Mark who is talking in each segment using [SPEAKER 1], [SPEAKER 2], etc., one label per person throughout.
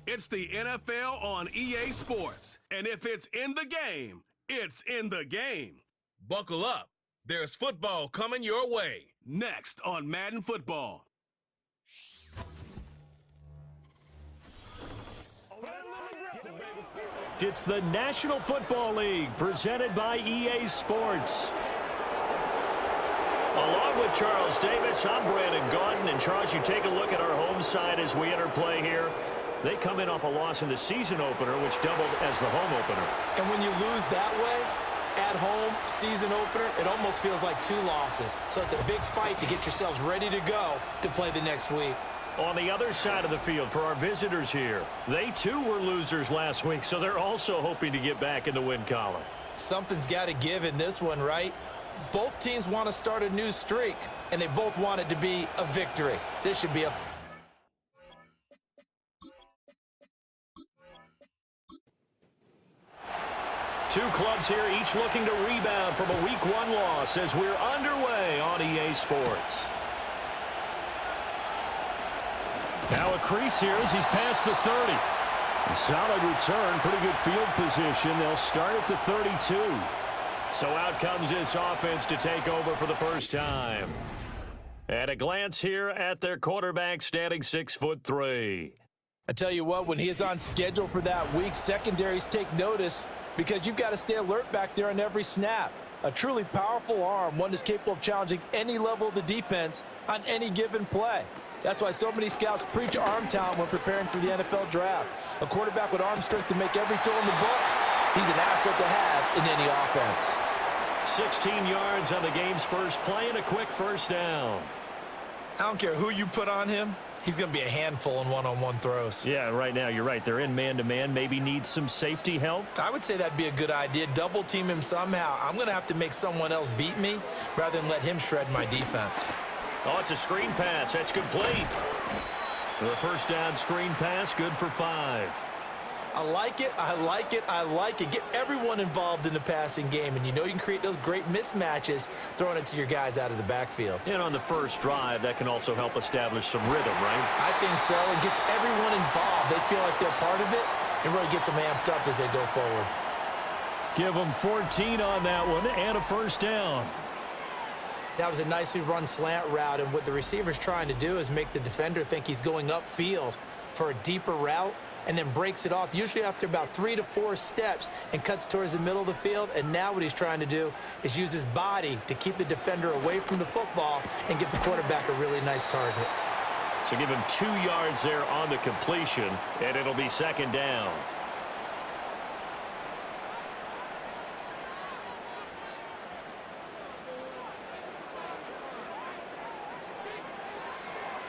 [SPEAKER 1] It's the NFL on EA Sports. And if it's in the game, it's in the game. Buckle up. There's football coming your way. Next on Madden Football.
[SPEAKER 2] It's the National Football League presented by EA Sports. Along with Charles Davis, I'm Brandon Gaudin. And Charles, you take a look at our home side as we enter play here. They come in off a loss in the season opener, which doubled as the home opener.
[SPEAKER 3] And when you lose that way, at home, season opener, it almost feels like 2 losses. So it's a big fight to get yourselves ready to go to play the next week.
[SPEAKER 2] On the other side of the field for our visitors here, they too were losers last week, so they're also hoping to get back in the win column. Something's got to give in this one, right? Both teams want to start a new streak, and they both want it to be a victory. This should be a... Two clubs here, each looking to rebound from a Week 1 loss as we're underway on EA Sports. Now a crease here as he's past the 30. A solid return, pretty good field position. They'll start at the 32. So out comes this offense to take over for the first time. At a glance here at their quarterback, standing 6'3". I tell you what, when he is on schedule for that week, secondaries take notice because you've got to stay alert back there on every snap. A truly powerful arm, one that's capable of challenging any level of the defense on any given play. That's why so many scouts preach arm talent when preparing for the NFL draft. A quarterback with arm strength to make every throw in the book, he's an asset to have in any offense. 16 yards on the game's first play and a quick first down. I don't care who you put on him. He's going to be a handful in one-on-one throws. Yeah, right now you're right. They're in man-to-man. Maybe need some safety help. I would say that'd be a good idea. Double team him somehow. I'm going to have to make someone else beat me rather than let him shred my defense. Oh, it's a screen pass. That's complete. The first down screen pass, good for 5. I like it. I like it. I like it. Get everyone involved in the passing game, and you know you can create those great mismatches throwing it to your guys out of the backfield. And on the first drive, that can also help establish some rhythm, right? I think so. It gets everyone involved. They feel like they're part of it, and really gets them amped up as they go forward. Give them 14 on that one and a first down. That was a nicely run slant route, and what the receiver's trying to do is make the defender think he's going upfield for a deeper route, and then breaks it off, usually after about 3 to 4 steps, and cuts towards the middle of the field. And now what he's trying to do is use his body to keep the defender away from the football and give the quarterback a really nice target. So give him 2 yards there on the completion, and it'll be second down.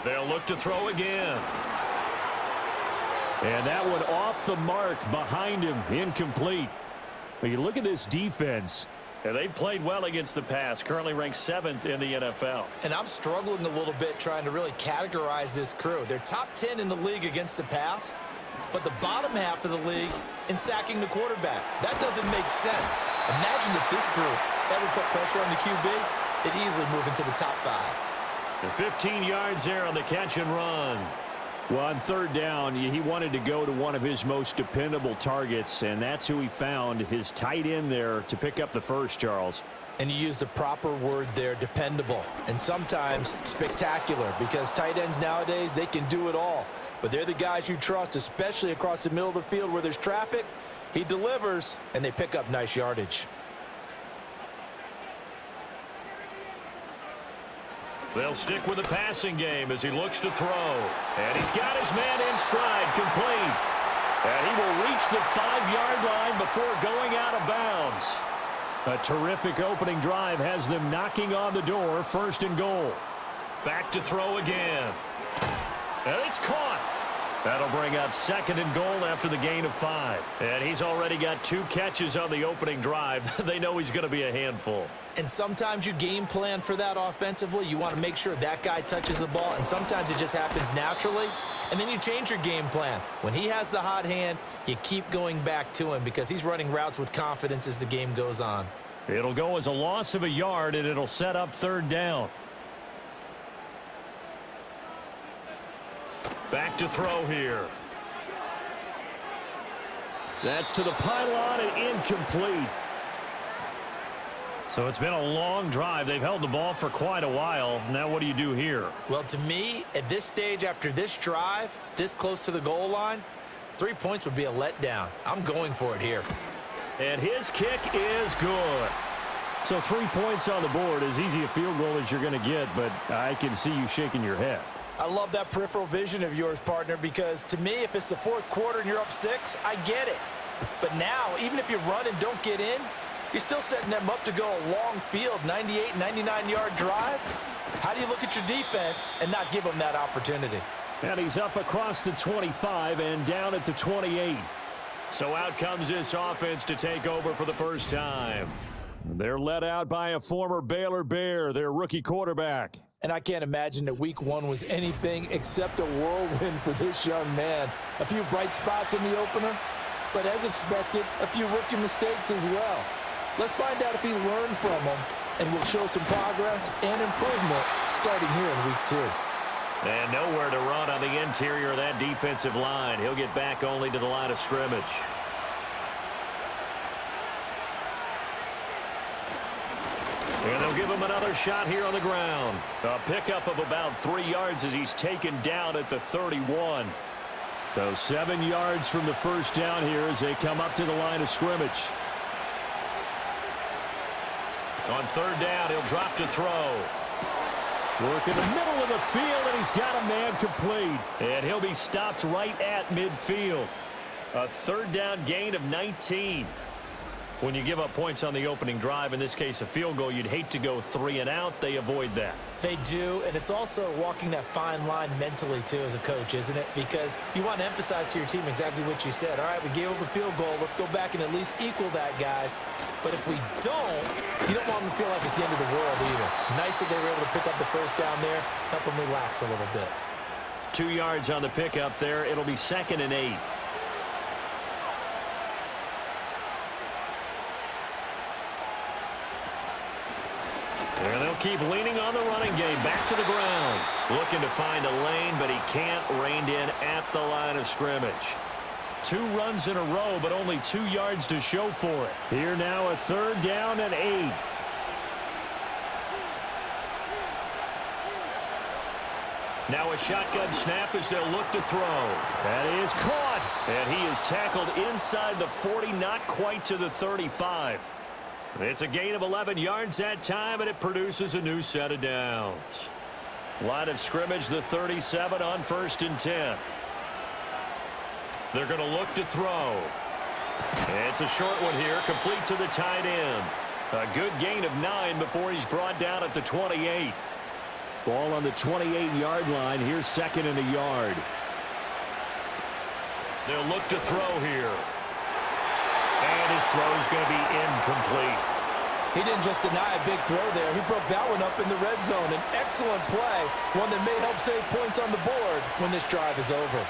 [SPEAKER 2] They'll look to throw again. And that one off the mark behind him, incomplete. But you look at this defense, and they've played well against the pass, currently ranked 7th in the NFL. And I'm struggling a little bit trying to really categorize this crew. They're top 10 in the league against the pass, but the bottom half of the league in sacking the quarterback. That doesn't make sense. Imagine if this group ever put pressure on the QB, they'd easily move into the top 5. And 15 yards there on the catch and run. Well, on third down, he wanted to go to one of his most dependable targets, and that's who he found, his tight end there, to pick up the first, Charles. And you used the proper word there, dependable, and sometimes spectacular, because tight ends nowadays, they can do it all. But they're the guys you trust, especially across the middle of the field where there's traffic. He delivers, and they pick up nice yardage. They'll stick with the passing game as he looks to throw. And he's got his man in stride, complete. And he will reach the 5-yard line before going out of bounds. A terrific opening drive has them knocking on the door, 1st and goal. Back to throw again. And it's caught. That'll bring up 2nd and goal after the gain of 5. And he's already got 2 catches on the opening drive. They know he's going to be a handful. And sometimes you game plan for that offensively. You want to make sure that guy touches the ball, and sometimes it just happens naturally. And then you change your game plan. When he has the hot hand, you keep going back to him because he's running routes with confidence as the game goes on. It'll go as a loss of a yard, and it'll set up 3rd down. Back to throw here. That's to the pylon and incomplete. So it's been a long drive. They've held the ball for quite a while. Now what do you do here?
[SPEAKER 3] Well, to me, at this stage, after this drive, this close to the goal line, 3 points would be a letdown. I'm going for it here.
[SPEAKER 2] And his kick is good. So 3 points on the board, as easy a field goal as you're going to get, but I can see you shaking your head.
[SPEAKER 3] I love that peripheral vision of yours, partner, because to me, if it's the fourth quarter and you're up 6, I get it. But now, even if you run and don't get in, you're still setting them up to go a long field, 98, 99-yard drive. How do you look at your defense and not give them that opportunity?
[SPEAKER 2] And he's up across the 25 and down at the 28. So out comes this offense to take over for the first time. They're led out by a former Baylor Bear, their rookie quarterback.
[SPEAKER 3] And I can't imagine that week 1 was anything except a whirlwind for this young man. A few bright spots in the opener, but as expected, a few rookie mistakes as well. Let's find out if he learned from them, and we'll show some progress and improvement starting here in week 2.
[SPEAKER 2] And nowhere to run on the interior of that defensive line. He'll get back only to the line of scrimmage. And they'll give him another shot here on the ground. A pickup of about 3 yards as he's taken down at the 31. So 7 yards from the first down here as they come up to the line of scrimmage. On third down, he'll drop to throw. Work in the middle of the field, and he's got a man complete. And he'll be stopped right at midfield. A third down gain of 19. When you give up points on the opening drive, in this case a field goal, you'd hate to go 3 and out. They avoid that.
[SPEAKER 3] They do, and it's also walking that fine line mentally, too, as a coach, isn't it? Because you want to emphasize to your team exactly what you said. All right, we gave up a field goal. Let's go back and at least equal that, guys. But if we don't, you don't want them to feel like it's the end of the world either. Nice that they were able to pick up the first down there, help them relax a little bit.
[SPEAKER 2] 2 yards on the pickup there. It'll be 2nd and 8. And they'll keep leaning on the running game. Back to the ground. Looking to find a lane, but he can't. Reined in at the line of scrimmage. 2 runs in a row, but only 2 yards to show for it. Here now a third down and 8. Now a shotgun snap as they'll look to throw. That is caught. And he is tackled inside the 40, not quite to the 35. It's a gain of 11 yards that time, and it produces a new set of downs. Line of scrimmage, the 37 on 1st and 10. They're going to look to throw. It's a short one here, complete to the tight end. A good gain of 9 before he's brought down at the 28. Ball on the 28-yard line. Here's 2nd and a yard. They'll look to throw here. And his throw's going to be incomplete.
[SPEAKER 3] He didn't just deny a big throw there. He broke that one up in the red zone. An excellent play, one that may help save points on the board when this drive is over.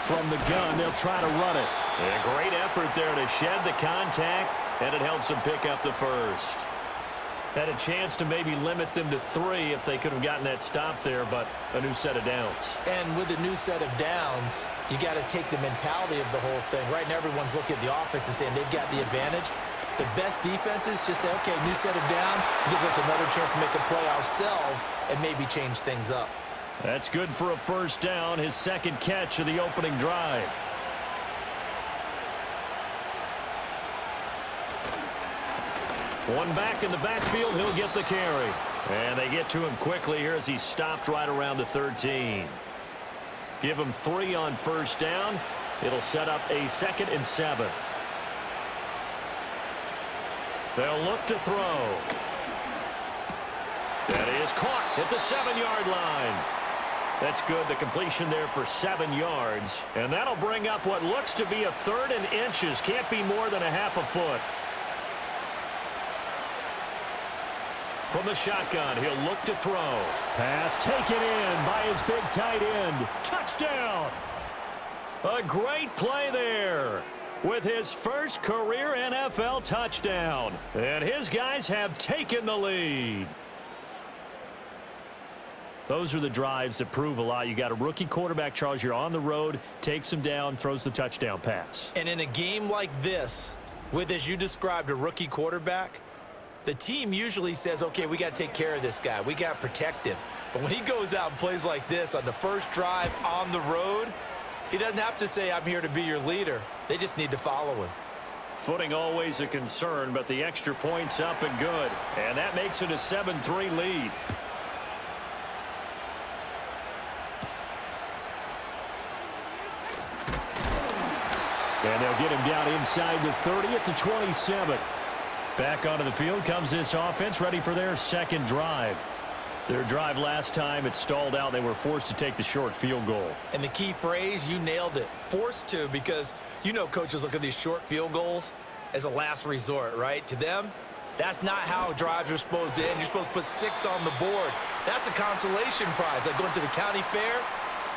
[SPEAKER 2] From the gun, they'll try to run it. And a great effort there to shed the contact, and it helps them pick up the first. Had a chance to maybe limit them to 3 if they could have gotten that stop there, but a new set of downs.
[SPEAKER 3] And with a new set of downs, you got to take the mentality of the whole thing. Right now, everyone's looking at the offense and saying they've got the advantage. The best defenses just say, okay, new set of downs, gives us another chance to make a play ourselves and maybe change things up.
[SPEAKER 2] That's good for a first down, his 2nd catch of the opening drive. One back in the backfield, he'll get the carry. And they get to him quickly here as he's stopped right around the 13. Give him 3 on first down. It'll set up a 2nd and 7. They'll look to throw. That is caught at the 7-yard line. That's good. The completion there for 7 yards. And that'll bring up what looks to be a 3rd and inches. Can't be more than a half a foot. From the shotgun, he'll look to throw. Pass taken in by his big tight end. Touchdown! A great play there with his first career NFL touchdown. And his guys have taken the lead. Those are the drives that prove a lot. You got a rookie quarterback, Charles. You're on the road, takes him down, throws the touchdown pass.
[SPEAKER 3] And in a game like this, with, as you described, a rookie quarterback, the team usually says, okay, we got to take care of this guy. We got to protect him. But when he goes out and plays like this on the first drive on the road, he doesn't have to say, I'm here to be your leader. They just need to follow him.
[SPEAKER 2] Footing always a concern, but the extra point's up and good. And that makes it a 7-3 lead. And they'll get him down inside the 30 at the 27. Back onto the field comes this offense, ready for their second drive. Their drive last time, it stalled out. They were forced to take the short field goal.
[SPEAKER 3] And the key phrase, you nailed it, forced to, because you know coaches look at these short field goals as a last resort, right? To them, that's not how drives are supposed to end. You're supposed to put 6 on the board. That's a consolation prize. Like going to the county fair,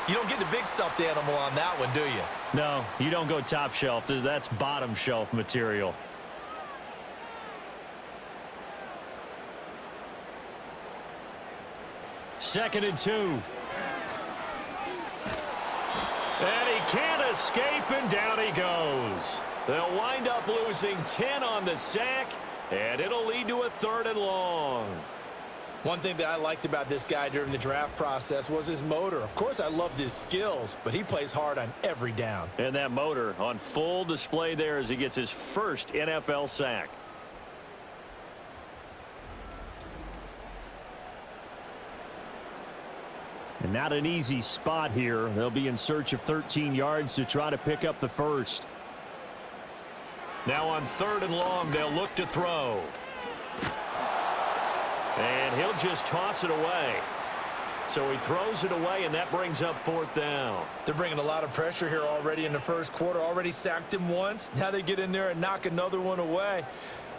[SPEAKER 3] you don't get the big stuffed animal on that one, do you?
[SPEAKER 2] No, you don't go top shelf. That's bottom shelf material. Second and 2. And he can't escape, and down he goes. They'll wind up losing 10 on the sack, and it'll lead to a 3rd and long.
[SPEAKER 3] One thing that I liked about this guy during the draft process was his motor. Of course, I loved his skills, but he plays hard on every down.
[SPEAKER 2] And that motor on full display there as he gets his first NFL sack. And not an easy spot here. They'll be in search of 13 yards to try to pick up the first. Now on 3rd and long, they'll look to throw. And he'll just toss it away. So he throws it away, and that brings up 4th down.
[SPEAKER 3] They're bringing a lot of pressure here already in the first quarter. Already sacked him once. Now they get in there and knock another one away.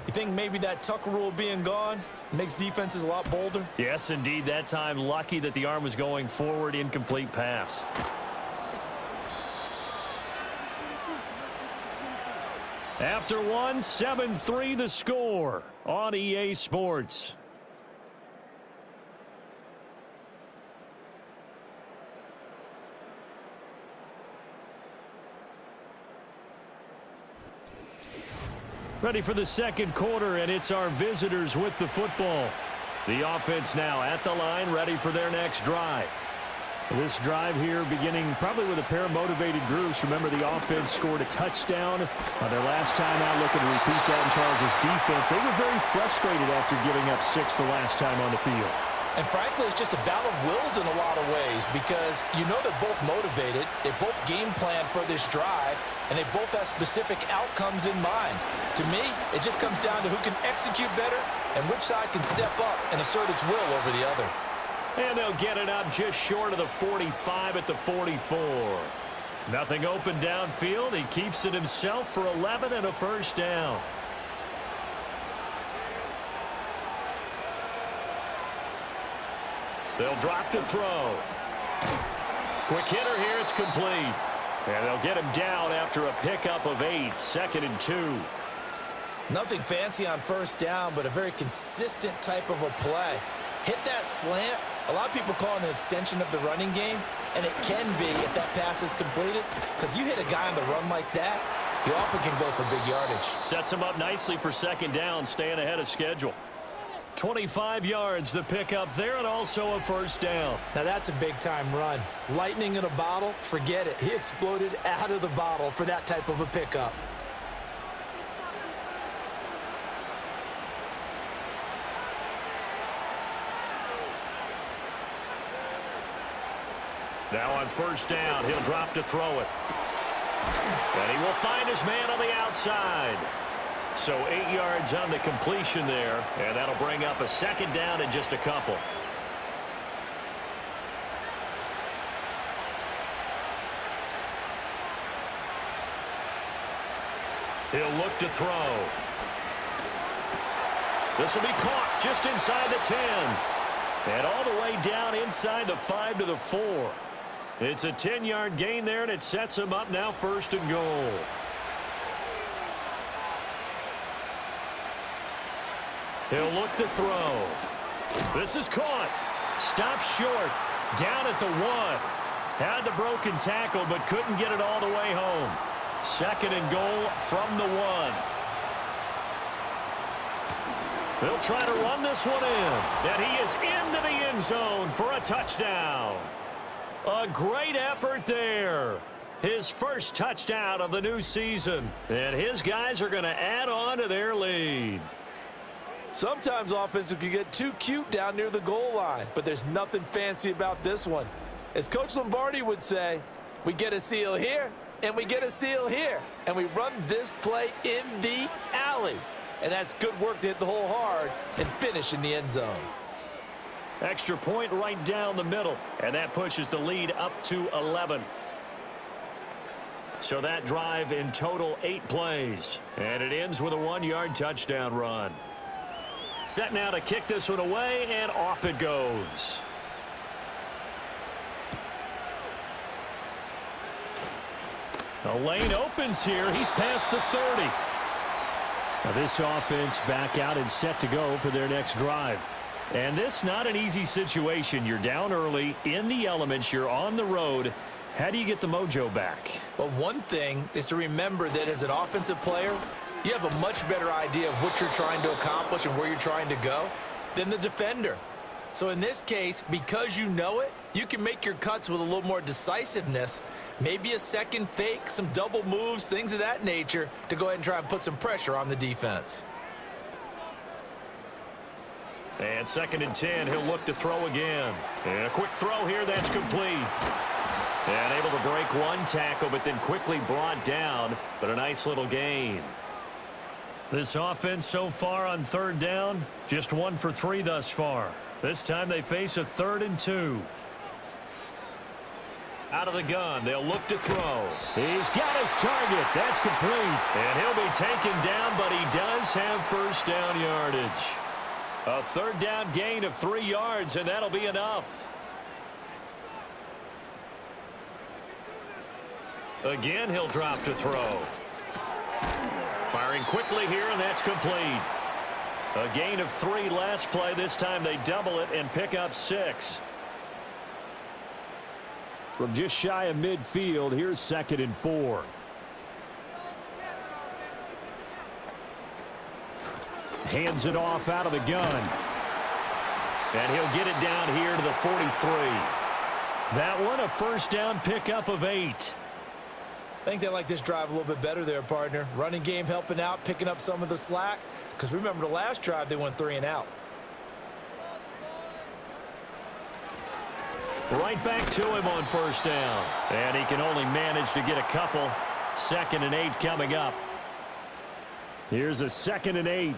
[SPEAKER 3] You think maybe that Tucker rule being gone makes defenses a lot bolder?
[SPEAKER 2] Yes, indeed. That time, lucky that the arm was going forward. Incomplete pass. After one, 7-3 the score on EA Sports. Ready for the second quarter, and it's our visitors with the football. The offense now at the line, ready for their next drive. This drive here beginning probably with a pair of motivated groups. Remember, the offense scored a touchdown on their last time out. Looking to repeat that in Charles's defense. They were very frustrated after giving up 6 the last time on the field.
[SPEAKER 3] And frankly, it's just a battle of wills in a lot of ways, because you know they're both motivated, they both game plan for this drive, and they both have specific outcomes in mind. To me, it just comes down to who can execute better and which side can step up and assert its will over the other.
[SPEAKER 2] And they'll get it up just short of the 45 at the 44. Nothing open downfield. He keeps it himself for 11 and a first down. They'll drop to throw. Quick hitter here. It's complete. And they'll get him down after a pickup of 8. 2nd and 2.
[SPEAKER 3] Nothing fancy on first down, but a very consistent type of a play. Hit that slant. A lot of people call it an extension of the running game, and it can be if that pass is completed, because you hit a guy on the run like that, he often can go for big yardage.
[SPEAKER 2] Sets him up nicely for 2nd down, staying ahead of schedule. 25 yards the pickup there, and also a first down.
[SPEAKER 3] Now that's a big-time run. Lightning in a bottle, forget it. He exploded out of the bottle for that type of a pickup.
[SPEAKER 2] Now on first down, he'll drop to throw it. And he will find his man on the outside. So 8 yards on the completion there, and that'll bring up a 2nd down in just a couple. He'll look to throw. This will be caught just inside the 10. And all the way down inside the 5 to the 4. It's a 10-yard gain there, and it sets him up now 1st and goal. He'll look to throw. This is caught. Stopped short. Down at the 1. Had the broken tackle, but couldn't get it all the way home. 2nd and goal from the 1. They'll try to run this one in. And he is into the end zone for a touchdown. A great effort there. His first touchdown of the new season. And his guys are going to add on to their lead.
[SPEAKER 3] Sometimes offenses can get too cute down near the goal line, but there's nothing fancy about this one. As Coach Lombardi would say, we get a seal here, and we get a seal here, and we run this play in the alley. And that's good work to hit the hole hard and finish in the end zone.
[SPEAKER 2] Extra point right down the middle, and that pushes the lead up to 11. So that drive in total 8 plays, and it ends with a 1-yard touchdown run. Set now to kick this one away, and off it goes. The lane opens here. He's past the 30. Now this offense back out and set to go for their next drive. And this not an easy situation. You're down early, in the elements, you're on the road. How do you get the mojo back?
[SPEAKER 3] Well, one thing is to remember that as an offensive player, you have a much better idea of what you're trying to accomplish and where you're trying to go than the defender. So in this case, because you know it, you can make your cuts with a little more decisiveness, maybe a second fake, some double moves, things of that nature, to go ahead and try and put some pressure on the defense.
[SPEAKER 2] And 2nd and 10, he'll look to throw again. And a quick throw here, that's complete. And able to break one tackle, but then quickly brought down, but a nice little gain. This offense so far on 3rd down, just 1 for 3 thus far. This time they face a 3rd and 2. Out of the gun, they'll look to throw. He's got his target. That's complete. And he'll be taken down, but he does have 1st down yardage. A 3rd down gain of 3 yards, and that'll be enough. Again, he'll drop to throw. Firing quickly here, and that's complete. A gain of 3 last play. This time they double it and pick up 6. From just shy of midfield, here's 2nd and 4. Hands it off out of the gun. And he'll get it down here to the 43. That one a 1st down pickup of 8.
[SPEAKER 3] I think they like this drive a little bit better there, partner. Running game helping out, picking up some of the slack. Because remember the last drive, they went 3 and out.
[SPEAKER 2] Right back to him on 1st down. And he can only manage to get a couple. 2nd and 8 coming up. Here's a 2nd and 8.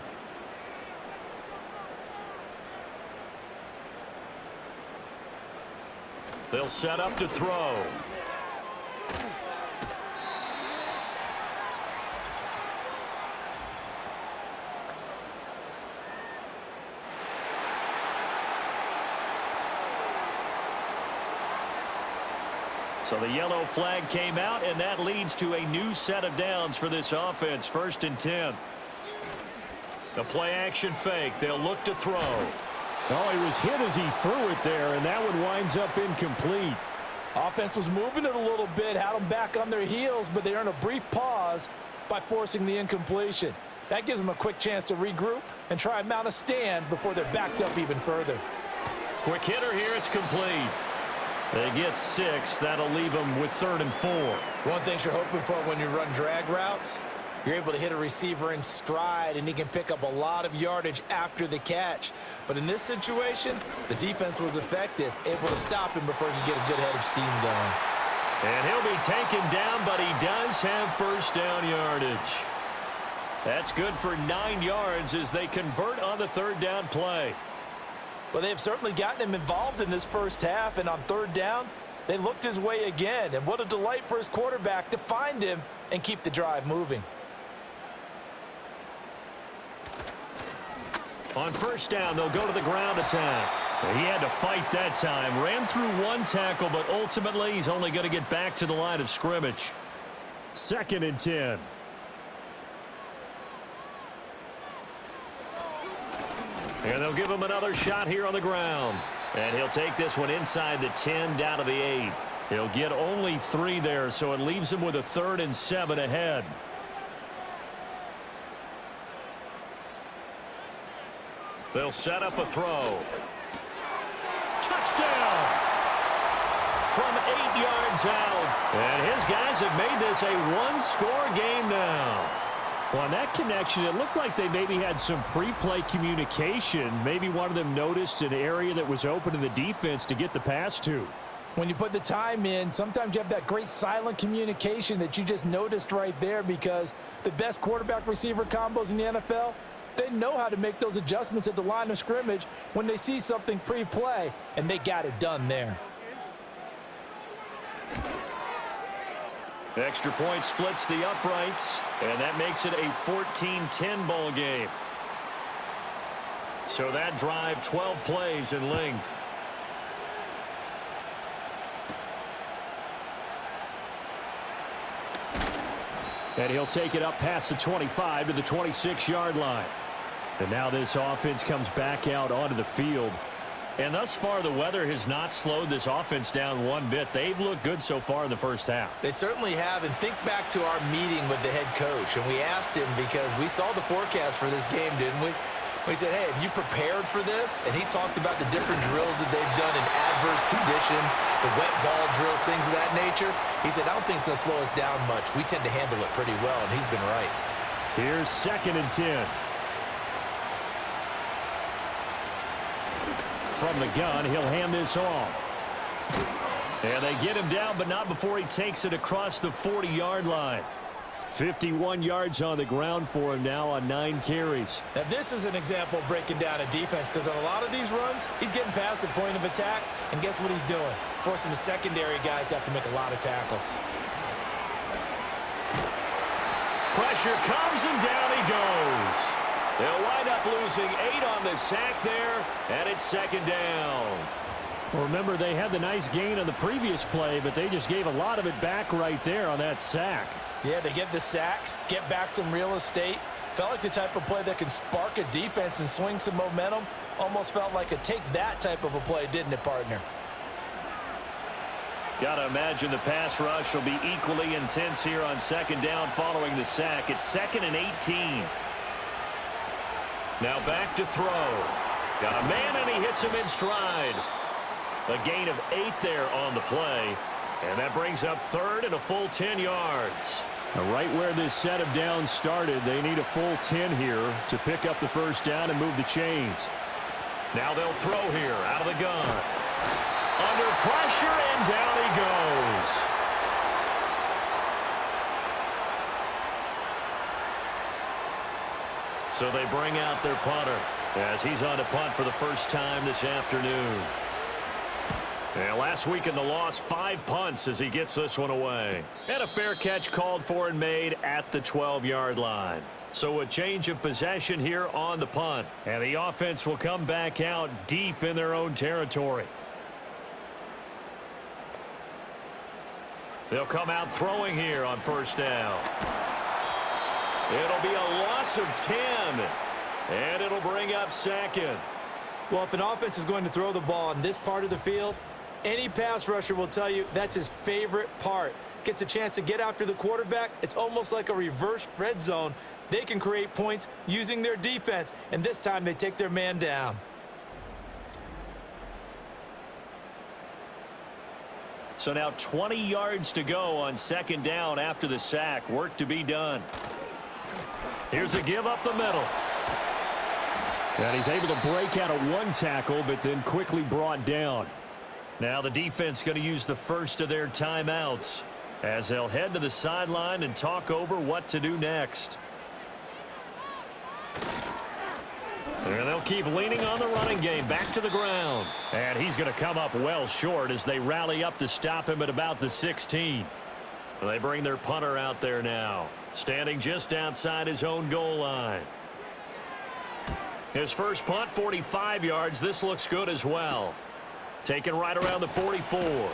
[SPEAKER 2] They'll set up to throw. So the yellow flag came out, and that leads to a new set of downs for this offense. 1st and 10. The play action fake. They'll look to throw. Oh, he was hit as he threw it there, and that one winds up incomplete.
[SPEAKER 3] Offense was moving it a little bit, had them back on their heels, but they earned a brief pause by forcing the incompletion. That gives them a quick chance to regroup and try and mount a stand before they're backed up even further.
[SPEAKER 2] Quick hitter here. It's complete. They get 6. That'll leave them with 3rd and 4.
[SPEAKER 3] One thing you're hoping for when you run drag routes, you're able to hit a receiver in stride, and he can pick up a lot of yardage after the catch. But in this situation, the defense was effective, able to stop him before he could get a good head of steam going.
[SPEAKER 2] And he'll be taken down, but he does have 1st down yardage. That's good for 9 yards as they convert on the 3rd down play.
[SPEAKER 3] Well, they've certainly gotten him involved in this first half, and on 3rd down, they looked his way again. And what a delight for his quarterback to find him and keep the drive moving.
[SPEAKER 2] On 1st down, they'll go to the ground attack. He had to fight that time. Ran through one tackle, but ultimately he's only going to get back to the line of scrimmage. 2nd and 10. And they'll give him another shot here on the ground. And he'll take this one inside the 10 down to the 8. He'll get only 3 there, so it leaves him with a 3rd and 7 ahead. They'll set up a throw. Touchdown! From 8 yards out. And his guys have made this a one-score game now. Well, on that connection, it looked like they maybe had some pre-play communication. Maybe one of them noticed an area that was open in the defense to get the pass to.
[SPEAKER 3] When you put the time in, sometimes you have that great silent communication that you just noticed right there, because the best quarterback-receiver combos in the NFL, they know how to make those adjustments at the line of scrimmage when they see something pre-play, and they got it done there.
[SPEAKER 2] Extra point splits the uprights, and that makes it a 14-10 ball game. So that drive, 12 plays in length. And he'll take it up past the 25 to the 26-yard line. And now this offense comes back out onto the field. And thus far, the weather has not slowed this offense down one bit. They've looked good so far in the first half.
[SPEAKER 3] They certainly have. And think back to our meeting with the head coach. And we asked him, because we saw the forecast for this game, didn't we? We said, hey, have you prepared for this? And he talked about the different drills that they've done in adverse conditions, the wet ball drills, things of that nature. He said, I don't think it's going to slow us down much. We tend to handle it pretty well, and he's been right.
[SPEAKER 2] Here's 2nd and 10. From the gun, he'll hand this off. And they get him down, but not before he takes it across the 40-yard line. 51 yards on the ground for him now on 9 carries.
[SPEAKER 3] Now, this is an example of breaking down a defense, because on a lot of these runs, he's getting past the point of attack, and guess what he's doing? Forcing the secondary guys to have to make a lot of tackles.
[SPEAKER 2] Pressure comes, and down he goes. They'll wind up losing 8 on the sack there, and it's 2nd down. Well, remember, they had the nice gain on the previous play, but they just gave a lot of it back right there on that sack.
[SPEAKER 3] Yeah, they get the sack, get back some real estate. Felt like the type of play that can spark a defense and swing some momentum. Almost felt like a take-that type of a play, didn't it, partner?
[SPEAKER 2] Got to imagine the pass rush will be equally intense here on 2nd down following the sack. It's 2nd and 18. Now back to throw. Got a man, and he hits him in stride. A gain of 8 there on the play. And that brings up 3rd and a full 10 yards. Now, right where this set of downs started, they need a full 10 here to pick up the first down and move the chains. Now they'll throw here out of the gun. Under pressure, and down he goes. So they bring out their punter as he's on to punt for the first time this afternoon. And last week in the loss, 5 punts as he gets this one away. And a fair catch called for and made at the 12-yard line. So a change of possession here on the punt. And the offense will come back out deep in their own territory. They'll come out throwing here on 1st down. It'll be a loss of 10. And it'll bring up 2nd.
[SPEAKER 3] Well, if an offense is going to throw the ball in this part of the field, any pass rusher will tell you that's his favorite part. Gets a chance to get after the quarterback. It's almost like a reverse red zone. They can create points using their defense, and this time they take their man down.
[SPEAKER 2] So now 20 yards to go on 2nd down after the sack. Work to be done. Here's a give up the middle. And he's able to break out of 1 tackle, but then quickly brought down. Now the defense going to use the first of their timeouts as they'll head to the sideline and talk over what to do next. And they'll keep leaning on the running game back to the ground. And he's going to come up well short as they rally up to stop him at about the 16. They bring their punter out there now, standing just outside his own goal line. His first punt, 45 yards. This looks good as well. Taken right around the 44.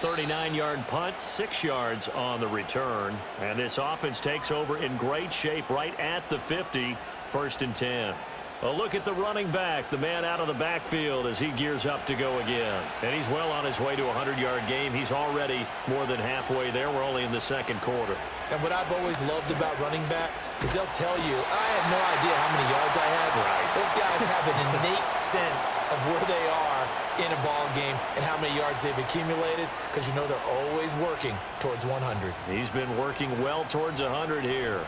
[SPEAKER 2] 39-yard punt, 6 yards on the return. And this offense takes over in great shape right at the 50. 1st and 10. A look at the running back, the man out of the backfield as he gears up to go again. And he's well on his way to a 100-yard game. He's already more than halfway there. We're only in the second quarter.
[SPEAKER 3] And what I've always loved about running backs is they'll tell you, I had no idea how many yards I had.
[SPEAKER 2] Right.
[SPEAKER 3] Those guys have an innate sense of where they are in a ball game and how many yards they've accumulated, because you know they're always working towards 100.
[SPEAKER 2] He's been working well towards 100 here.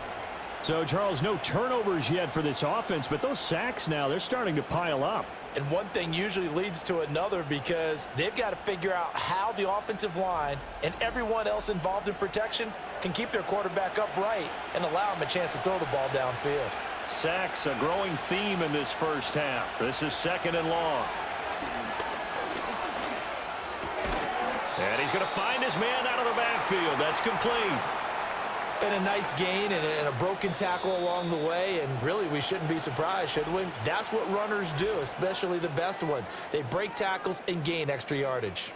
[SPEAKER 2] So, Charles, no turnovers yet for this offense, but those sacks now, they're starting to pile up.
[SPEAKER 3] And one thing usually leads to another, because they've got to figure out how the offensive line and everyone else involved in protection can keep their quarterback upright and allow him a chance to throw the ball downfield.
[SPEAKER 2] Sacks, a growing theme in this first half. This is 2nd and long. And he's going to find his man out of the backfield. That's complete.
[SPEAKER 3] And a nice gain and a broken tackle along the way, and really we shouldn't be surprised, should we? That's what runners do, especially the best ones. They break tackles and gain extra yardage.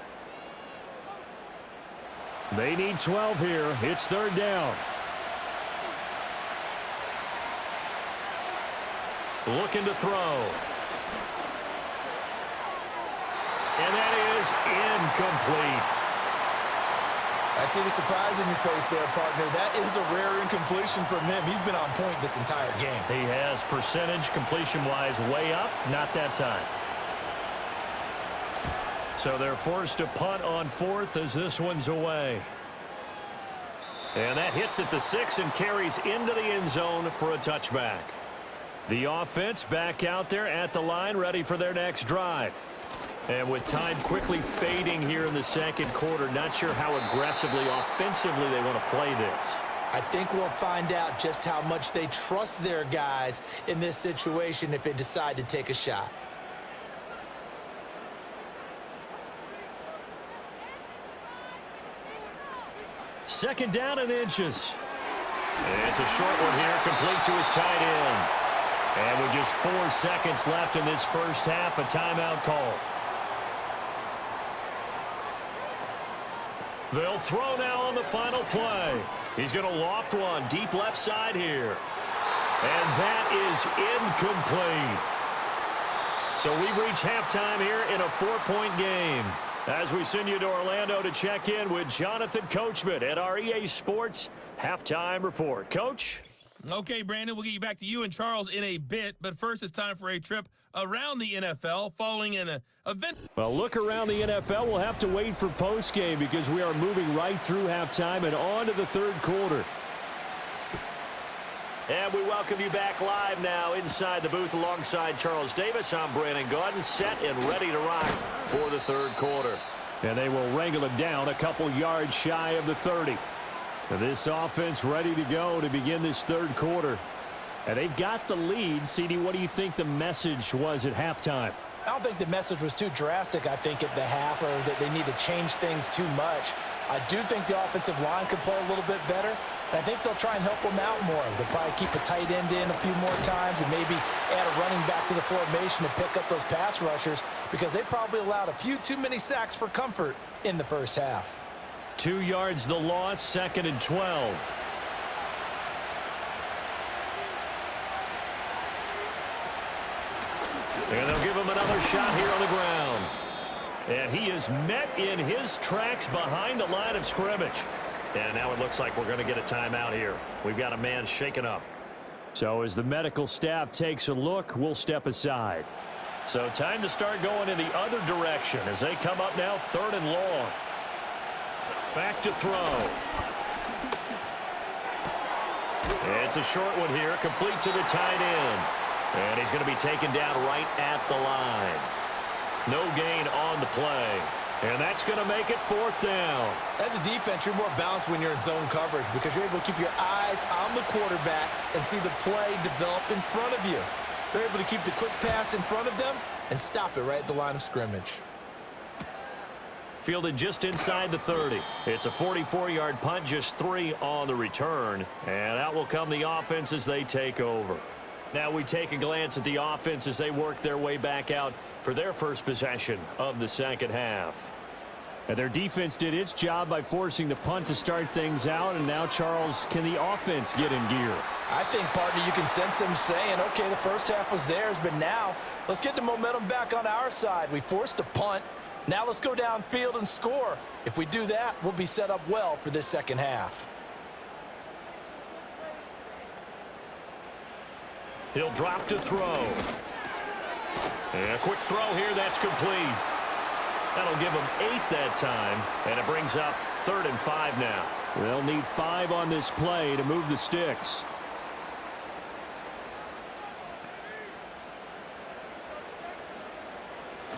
[SPEAKER 2] They need 12 here. It's 3rd down. Looking to throw. And that is incomplete.
[SPEAKER 3] I see the surprise in your face there, partner. That is a rare incompletion from him. He's been on point this entire game.
[SPEAKER 2] He has percentage completion-wise way up. Not that time. So they're forced to punt on 4th as this one's away. And that hits at the 6 and carries into the end zone for a touchback. The offense back out there at the line, ready for their next drive. And with time quickly fading here in the second quarter, not sure how aggressively, offensively they want to play this.
[SPEAKER 3] I think we'll find out just how much they trust their guys in this situation if they decide to take a shot.
[SPEAKER 2] Second down and inches. And it's a short one here, complete to his tight end. And with just 4 seconds left in this first half, a timeout call. They'll throw now on the final play. He's going to loft one deep left side here. And that is incomplete. So we've reached halftime here in a 4-point game. As we send you to Orlando to check in with Jonathan Coachman at our EA Sports Halftime Report. Coach?
[SPEAKER 4] Okay, Brandon, we'll get you back to you and Charles in a bit, but first it's time for a trip around the NFL following an event.
[SPEAKER 2] Well, look around the NFL. We'll have to wait for postgame because we are moving right through halftime and on to the third quarter. And we welcome you back live now inside the booth alongside Charles Davis. I'm Brandon Gaudin, set and ready to rock for the third quarter. And they will wrangle it down a couple yards shy of the 30. This offense ready to go to begin this third quarter. And they've got the lead. CD, what do you think the message was at halftime?
[SPEAKER 3] I don't think the message was too drastic, I think, at the half, or that they need to change things too much. I do think the offensive line could play a little bit better. And I think they'll try and help them out more. They'll probably keep a tight end in a few more times and maybe add a running back to the formation to pick up those pass rushers, because they probably allowed a few too many sacks for comfort in the first half.
[SPEAKER 2] 2 yards the loss, 2nd and 12. And they'll give him another shot here on the ground. And he is met in his tracks behind the line of scrimmage. And now it looks like we're going to get a timeout here. We've got a man shaken up. So as the medical staff takes a look, we'll step aside. So time to start going in the other direction as they come up now 3rd and long. Back to throw. It's a short one here, complete to the tight end. And he's going to be taken down right at the line. No gain on the play. And that's going to make it 4th down.
[SPEAKER 3] As a defense, you're more balanced when you're in zone coverage because you're able to keep your eyes on the quarterback and see the play develop in front of you. They're able to keep the quick pass in front of them and stop it right at the line of scrimmage.
[SPEAKER 2] Fielded just inside the 30. It's a 44-yard punt, just 3 on the return. And out will come the offense as they take over. Now we take a glance at the offense as they work their way back out for their first possession of the second half. And their defense did its job by forcing the punt to start things out, and now, Charles, can the offense get in gear?
[SPEAKER 3] I think, partner, you can sense them saying, okay, the first half was theirs, but now let's get the momentum back on our side. We forced a punt. Now let's go downfield and score. If we do that, we'll be set up well for this second half.
[SPEAKER 2] He'll drop to throw. And a quick throw here, that's complete. That'll give them 8 that time, and it brings up 3rd and 5 now. They'll need 5 on this play to move the sticks.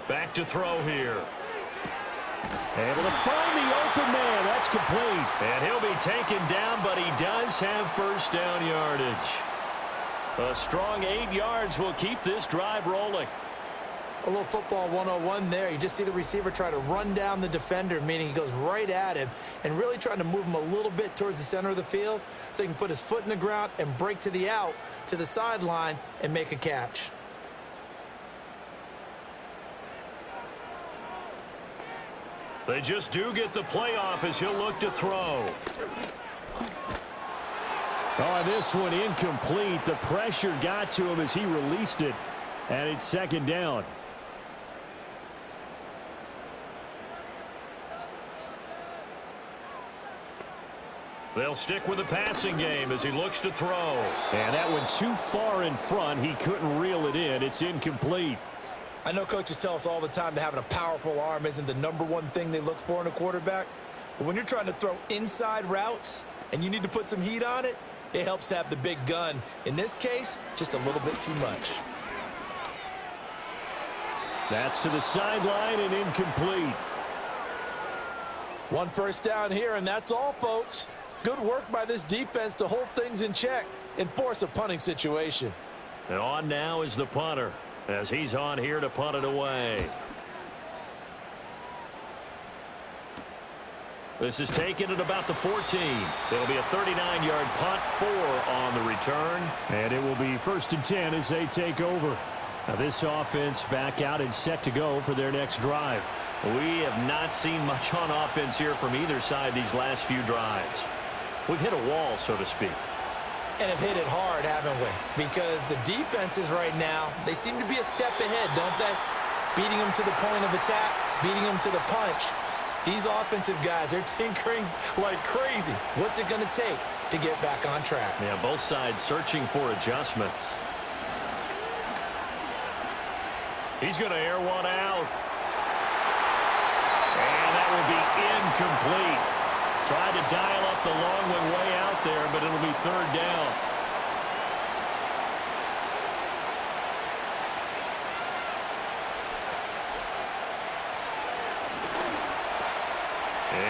[SPEAKER 2] Back to throw here. Able to find the open man. That's complete. And he'll be taken down, but he does have first down yardage. A strong 8 yards will keep this drive rolling.
[SPEAKER 3] A little football 101 there. You just see the receiver try to run down the defender, meaning he goes right at him and really trying to move him a little bit towards the center of the field so he can put his foot in the ground and break to the out, to the sideline, and make a catch.
[SPEAKER 2] They just do get the playoff as he'll look to throw. Oh, this one incomplete. The pressure got to him as he released it, and it's 2nd down. They'll stick with the passing game as he looks to throw. And that one too far in front. He couldn't reel it in. It's incomplete.
[SPEAKER 3] I know coaches tell us all the time that having a powerful arm isn't the #1 thing they look for in a quarterback. But when you're trying to throw inside routes and you need to put some heat on it, it helps have the big gun. In this case, just a little bit too much.
[SPEAKER 2] That's to the sideline and incomplete.
[SPEAKER 3] 1 first down here, and that's all, folks. Good work by this defense to hold things in check and force a punting situation.
[SPEAKER 2] And on now is the punter as he's on here to punt it away. This is taken at about the 14. It'll be a 39-yard punt, 4 on the return. And it will be 1st and 10 as they take over. Now this offense back out and set to go for their next drive. We have not seen much on offense here from either side these last few drives. We've hit a wall, so to speak.
[SPEAKER 3] And have hit it hard, haven't we? Because the defenses right now, they seem to be a step ahead, don't they? Beating them to the point of attack, beating them to the punch. These offensive guys, they're tinkering like crazy. What's it going to take to get back on track?
[SPEAKER 2] Yeah, both sides searching for adjustments. He's going to air one out. And that will be incomplete. Tried to dial up the long one way out there, but it'll be 3rd down.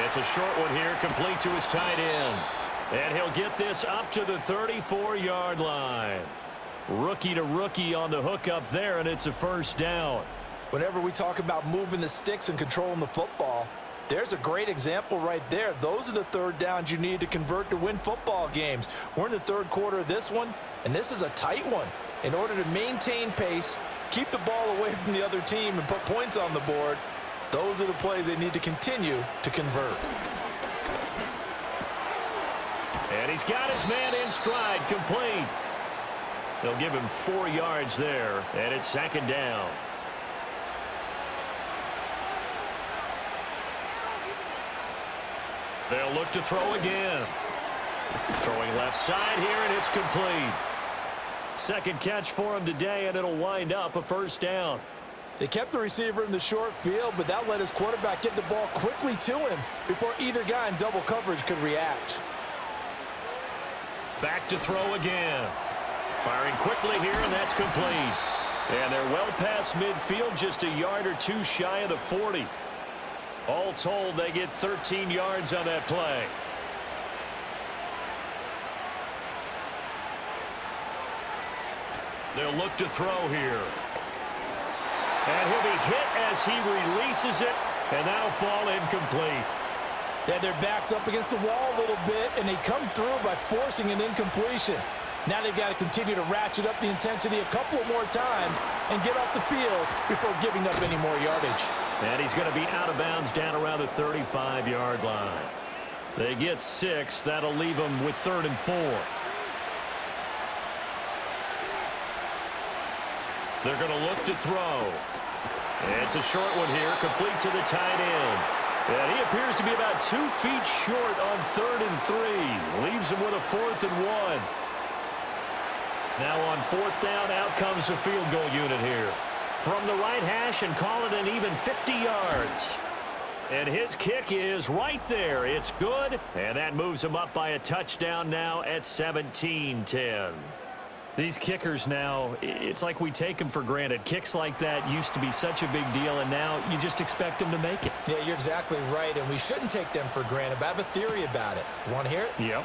[SPEAKER 2] It's a short one here, complete to his tight end. And he'll get this up to the 34-yard line. Rookie to rookie on the hook up there, and it's a 1st down.
[SPEAKER 3] Whenever we talk about moving the sticks and controlling the football, there's a great example right there. Those are the 3rd downs you need to convert to win football games. We're in the 3rd quarter of this one, and this is a tight one. In order to maintain pace, keep the ball away from the other team, and put points on the board, those are the plays they need to continue to convert.
[SPEAKER 2] And he's got his man in stride, complete. They'll give him 4 yards there, and it's 2nd down. They'll look to throw again. Throwing left side here, and it's complete. 2nd catch for him today, and it'll wind up a 1st down.
[SPEAKER 3] They kept the receiver in the short field, but that let his quarterback get the ball quickly to him before either guy in double coverage could react.
[SPEAKER 2] Back to throw again. Firing quickly here, and that's complete. And they're well past midfield, just a yard or 2 shy of the 40. All told, they get 13 yards on that play. They'll look to throw here. And he'll be hit as he releases it, and that'll fall incomplete.
[SPEAKER 3] They had their backs up against the wall a little bit, and they come through by forcing an incompletion. Now they've got to continue to ratchet up the intensity a couple more times and get off the field before giving up any more yardage.
[SPEAKER 2] And he's going to be out of bounds down around the 35-yard line. They get 6. That'll leave them with 3rd and 4. They're going to look to throw. It's a short one here, complete to the tight end. And he appears to be about 2 feet short on 3rd and 3. Leaves him with a 4th and 1. Now on 4th down, out comes the field goal unit here. From the right hash and call it an even 50 yards. And his kick is right there. It's good. And that moves him up by a touchdown now at 17-10. These kickers now, it's like we take them for granted. Kicks like that used to be such a big deal, and now you just expect them to make it.
[SPEAKER 3] Yeah, you're exactly right, and we shouldn't take them for granted, but I have a theory about it. You want to hear it?
[SPEAKER 2] Yep.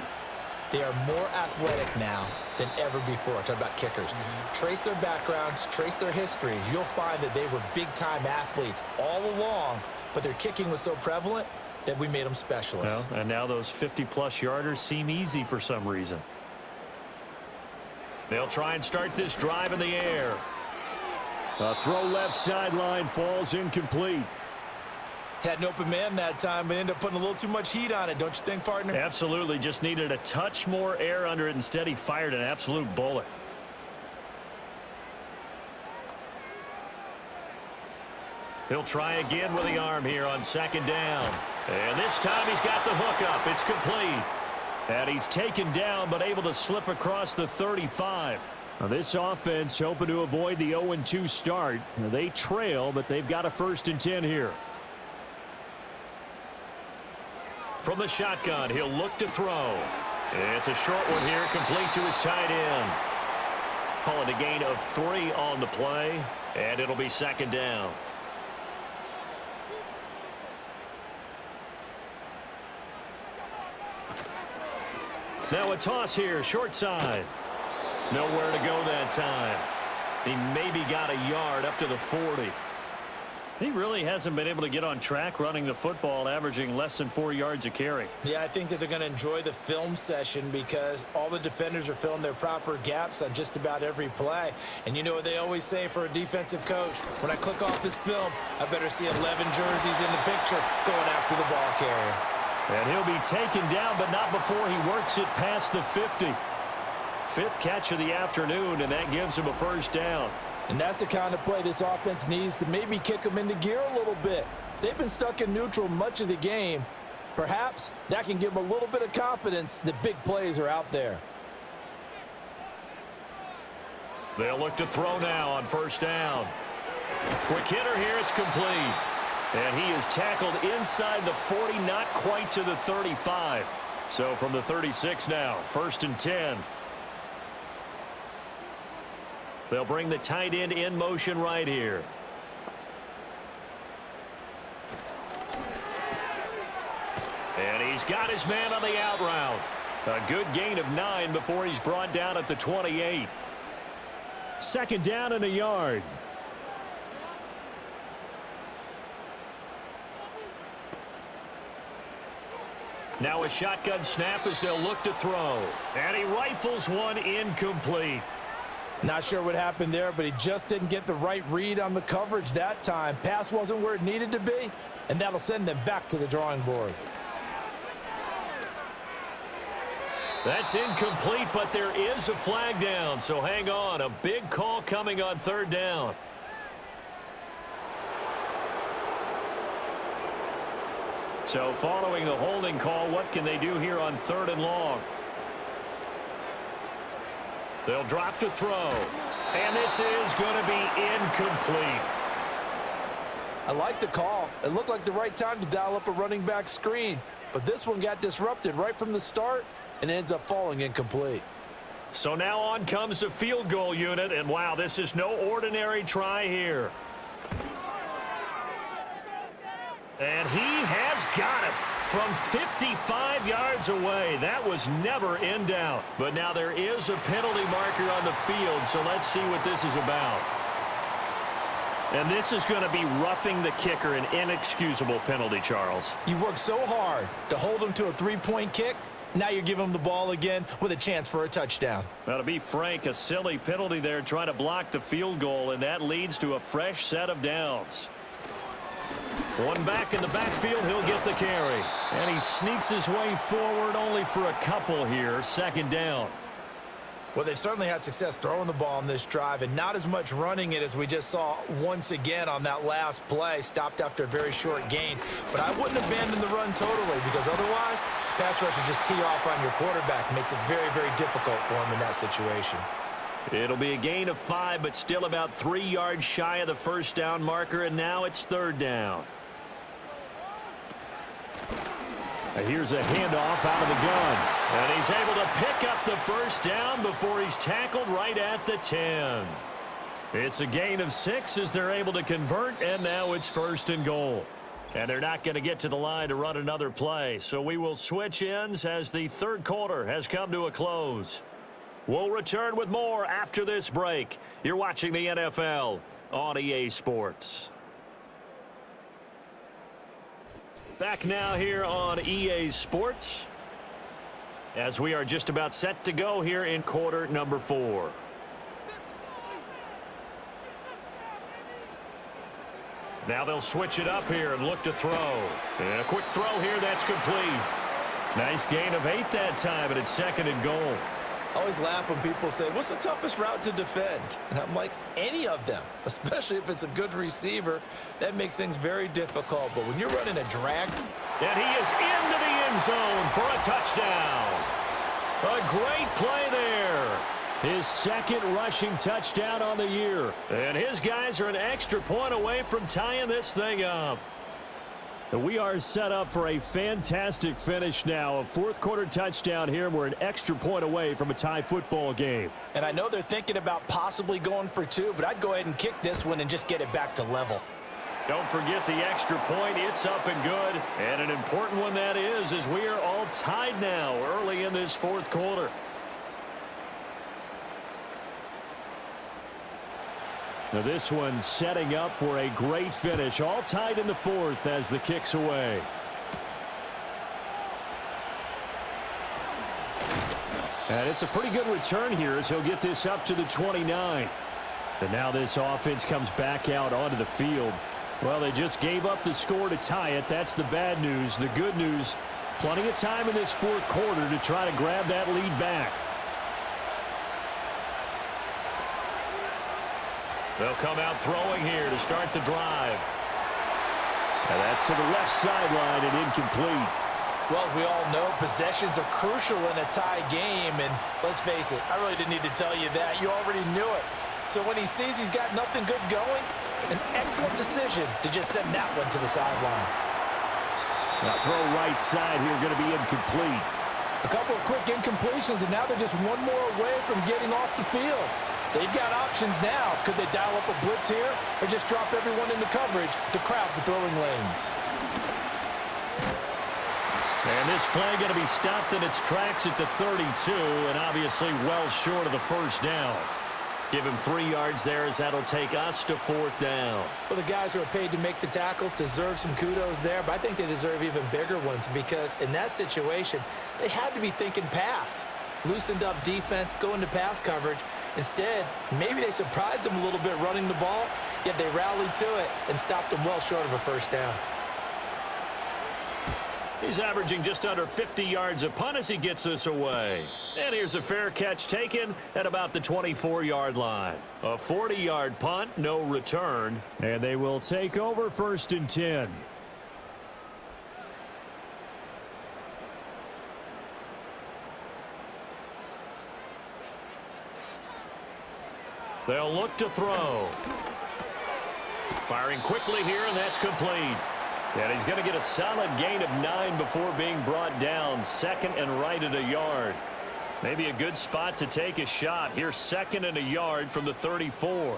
[SPEAKER 3] They are more athletic now than ever before. Talk about kickers. Trace their backgrounds, trace their histories. You'll find that they were big-time athletes all along, but their kicking was so prevalent that we made them specialists.
[SPEAKER 2] Well, and now those 50-plus yarders seem easy for some reason. They'll try and start this drive in the air. A throw left sideline falls incomplete.
[SPEAKER 3] Had an open man that time, but ended up putting a little too much heat on it, don't you think, partner?
[SPEAKER 2] Absolutely. Just needed a touch more air under it. Instead, he fired an absolute bullet. He'll try again with the arm here on 2nd down. And this time he's got the hook up. It's complete. And he's taken down, but able to slip across the 35. Now this offense hoping to avoid the 0-2 start. They trail, but they've got a 1st and 10 here. From the shotgun, he'll look to throw. It's a short one here, complete to his tight end. Calling a gain of 3 on the play, and it'll be 2nd down. Now a toss here, short side. Nowhere to go that time. He maybe got a yard up to the 40. He really hasn't been able to get on track running the football, averaging less than 4 yards a carry.
[SPEAKER 3] Yeah, I think that they're going to enjoy the film session because all the defenders are filling their proper gaps on just about every play. And you know what they always say for a defensive coach? When I click off this film, I better see 11 jerseys in the picture going after the ball carrier.
[SPEAKER 2] And he'll be taken down, but not before he works it past the 50. 5th catch of the afternoon, and that gives him a 1st down.
[SPEAKER 5] And that's the kind of play this offense needs to maybe kick them into gear a little bit. They've been stuck in neutral much of the game. Perhaps that can give them a little bit of confidence that big plays are out there.
[SPEAKER 2] They'll look to throw now on 1st down. Quick hitter here, it's complete. And he is tackled inside the 40, not quite to the 35. So from the 36 now, 1st and 10. They'll bring the tight end in motion right here. And he's got his man on the out route. A good gain of 9 before he's brought down at the 28. 2nd down and a yard. Now a shotgun snap as they'll look to throw. And he rifles one incomplete.
[SPEAKER 5] Not sure what happened there, but he just didn't get the right read on the coverage that time. Pass wasn't where it needed to be, and that'll send them back to the drawing board.
[SPEAKER 2] That's incomplete, but there is a flag down, so hang on. A big call coming on 3rd down. So following the holding call, what can they do here on 3rd and long? They'll drop to throw. And this is going to be incomplete.
[SPEAKER 5] I like the call. It looked like the right time to dial up a running back screen. But this one got disrupted right from the start and ends up falling incomplete.
[SPEAKER 2] So now on comes the field goal unit. And wow, this is no ordinary try here. And he has got it from 55 yards away. That was never in doubt. But now there is a penalty marker on the field, so let's see what this is about. And this is going to be roughing the kicker, an inexcusable penalty, Charles.
[SPEAKER 3] You've worked so hard to hold him to a 3-point kick. Now you're giving him the ball again with a chance for a touchdown.
[SPEAKER 2] Now, to be frank, a silly penalty there trying to block the field goal, and that leads to a fresh set of downs. One back in the backfield, he'll get the carry. And he sneaks his way forward only for a couple here. Second down.
[SPEAKER 3] Well, they've certainly had success throwing the ball on this drive and not as much running it as we just saw once again on that last play. Stopped after a very short gain. But I wouldn't abandon the run totally because otherwise, pass rushers just tee off on your quarterback. It makes it very, very difficult for him in that situation.
[SPEAKER 2] It'll be a gain of 5, but still about 3 yards shy of the first down marker, and now it's third down. And here's a handoff out of the gun. And he's able to pick up the first down before he's tackled right at the 10. It's a gain of 6 as they're able to convert, and now it's first and goal. And they're not going to get to the line to run another play, so we will switch ends as the third quarter has come to a close. We'll return with more after this break. You're watching the NFL on EA Sports. Back now here on EA Sports as we are just about set to go here in quarter number 4. Now they'll switch it up here and look to throw. And a quick throw here, that's complete. Nice gain of 8 that time, and it's second and goal.
[SPEAKER 3] I always laugh when people say, what's the toughest route to defend? And I'm like, any of them, especially if it's a good receiver. That makes things very difficult. But when you're running a drag.
[SPEAKER 2] And he is into the end zone for a touchdown. A great play there. His second rushing touchdown on the year. And his guys are an extra point away from tying this thing up. We are set up for a fantastic finish now. A fourth quarter touchdown here. We're an extra point away from a tie football game.
[SPEAKER 5] And I know they're thinking about possibly going for 2, but I'd go ahead and kick this one and just get it back to level.
[SPEAKER 2] Don't forget the extra point. It's up and good. And an important one that is, as we are all tied now early in this fourth quarter. Now this one setting up for a great finish. All tied in the fourth as the kick's away. And it's a pretty good return here as he'll get this up to the 29. And now this offense comes back out onto the field. Well, they just gave up the score to tie it. That's the bad news. The good news, plenty of time in this fourth quarter to try to grab that lead back. They'll come out throwing here to start the drive. And that's to the left sideline and incomplete.
[SPEAKER 3] Well, as we all know, possessions are crucial in a tie game. And let's face it, I really didn't need to tell you that. You already knew it. So when he sees he's got nothing good going, an excellent decision to just send that one to the sideline.
[SPEAKER 2] Now throw right side here going to be incomplete.
[SPEAKER 5] A couple of quick incompletions, and now they're just one more away from getting off the field. They've got options now. Could they dial up a blitz here or just drop everyone into coverage to crowd the throwing lanes?
[SPEAKER 2] And this play going to be stopped in its tracks at the 32, and obviously well short of the first down. Give him 3 yards there as that'll take us to fourth down.
[SPEAKER 3] Well, the guys who are paid to make the tackles deserve some kudos there, but I think they deserve even bigger ones because in that situation, they had to be thinking pass. Loosened up defense, go into pass coverage. Instead, maybe they surprised them a little bit running the ball, yet they rallied to it and stopped them well short of a first down.
[SPEAKER 2] He's averaging just under 50 yards a punt as he gets this away. And here's a fair catch taken at about the 24-yard line. A 40-yard punt, no return. And they will take over first and 10. They'll look to throw. Firing quickly here, and that's complete. And he's going to get a solid gain of 9 before being brought down. Second and right at a yard. Maybe a good spot to take a shot. Here's second and a yard from the 34.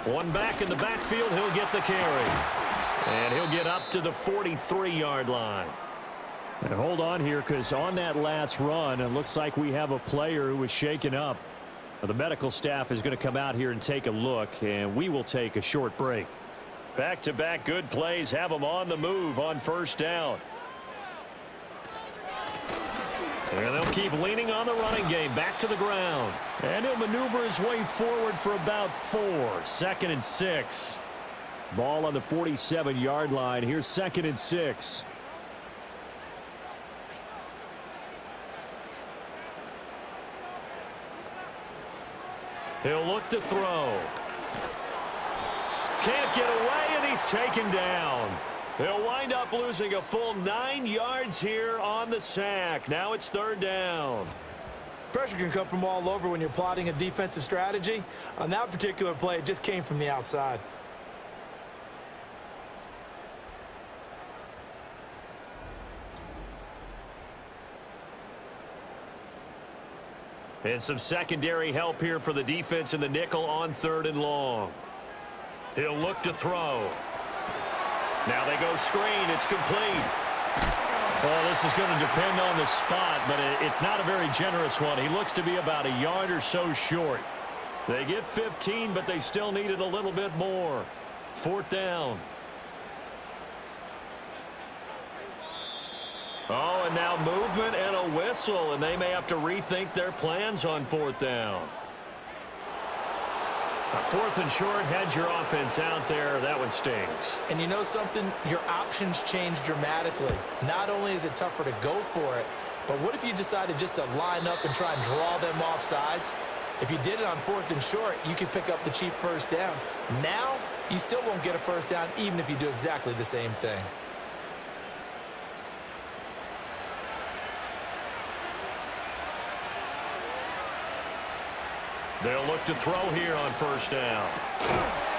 [SPEAKER 2] One back in the backfield. He'll get the carry. And he'll get up to the 43-yard line. And hold on here, because on that last run, it looks like we have a player who was shaken up. The medical staff is going to come out here and take a look, and we will take a short break. Back-to-back good plays have them on the move on first down. And they'll keep leaning on the running game. Back to the ground. And he'll maneuver his way forward for about 4. Second and 6. Ball on the 47-yard line. Here's 2nd and 6. He'll look to throw. Can't get away, and he's taken down. He'll wind up losing a full 9 yards here on the sack. Now it's 3rd down.
[SPEAKER 3] Pressure can come from all over when you're plotting a defensive strategy. On that particular play, it just came from the outside.
[SPEAKER 2] And some secondary help here for the defense in the nickel on 3rd and long. He'll look to throw. Now they go screen. It's complete. Well, this is going to depend on the spot, but it's not a very generous one. He looks to be about a yard or so short. They get 15, but they still needed a little bit more. 4th down. Oh, and now movement and a whistle, and they may have to rethink their plans on 4th down. A 4th and short, had your offense out there. That one stings.
[SPEAKER 3] And you know something? Your options change dramatically. Not only is it tougher to go for it, but what if you decided just to line up and try and draw them off sides? If you did it on 4th and short, you could pick up the cheap 1st down. Now, you still won't get a 1st down even if you do exactly the same thing.
[SPEAKER 2] They'll look to throw here on 1st down.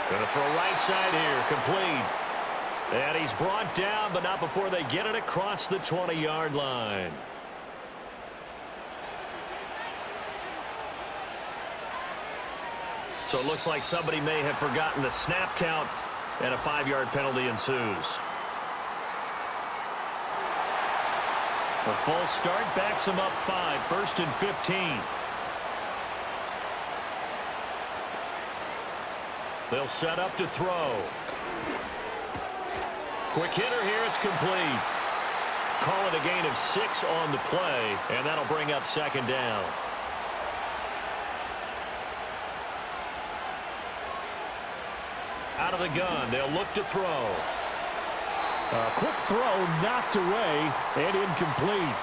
[SPEAKER 2] Going to throw right side here, complete. And he's brought down, but not before they get it across the 20-yard line. So it looks like somebody may have forgotten the snap count, and a 5-yard penalty ensues. A false start backs him up 5, 1st and 15. They'll set up to throw. Quick hitter here, it's complete. Call it a gain of 6 on the play, and that'll bring up 2nd down. Out of the gun, they'll look to throw.
[SPEAKER 5] A quick throw knocked away and incomplete.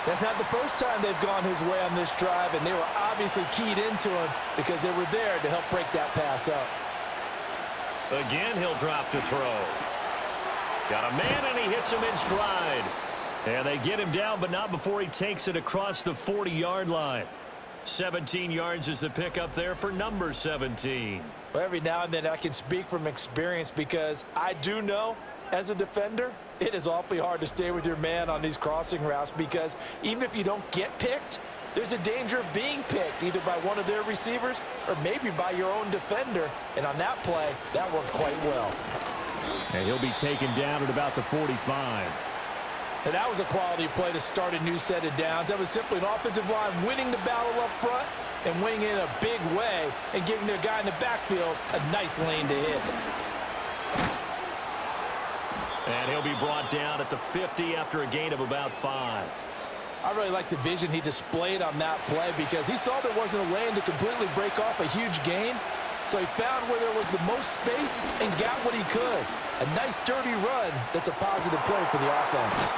[SPEAKER 3] That's not the first time they've gone his way on this drive, and they were obviously keyed into him because they were there to help break that pass up.
[SPEAKER 2] Again, he'll drop to throw. Got a man, and he hits him in stride. And they get him down, but not before he takes it across the 40-yard line. 17 yards is the pickup there for number 17.
[SPEAKER 3] Well, every now and then I can speak from experience because I do know, as a defender, it is awfully hard to stay with your man on these crossing routes because even if you don't get picked, there's a danger of being picked either by one of their receivers or maybe by your own defender. And on that play, that worked quite well.
[SPEAKER 2] And he'll be taken down at about the 45.
[SPEAKER 3] And that was a quality play to start a new set of downs. That was simply an offensive line winning the battle up front and winning in a big way and giving their guy in the backfield a nice lane to hit.
[SPEAKER 2] And he'll be brought down at the 50 after a gain of about 5.
[SPEAKER 3] I really like the vision he displayed on that play because he saw there wasn't a lane to completely break off a huge gain. So he found where there was the most space and got what he could. A nice dirty run that's a positive play for the offense.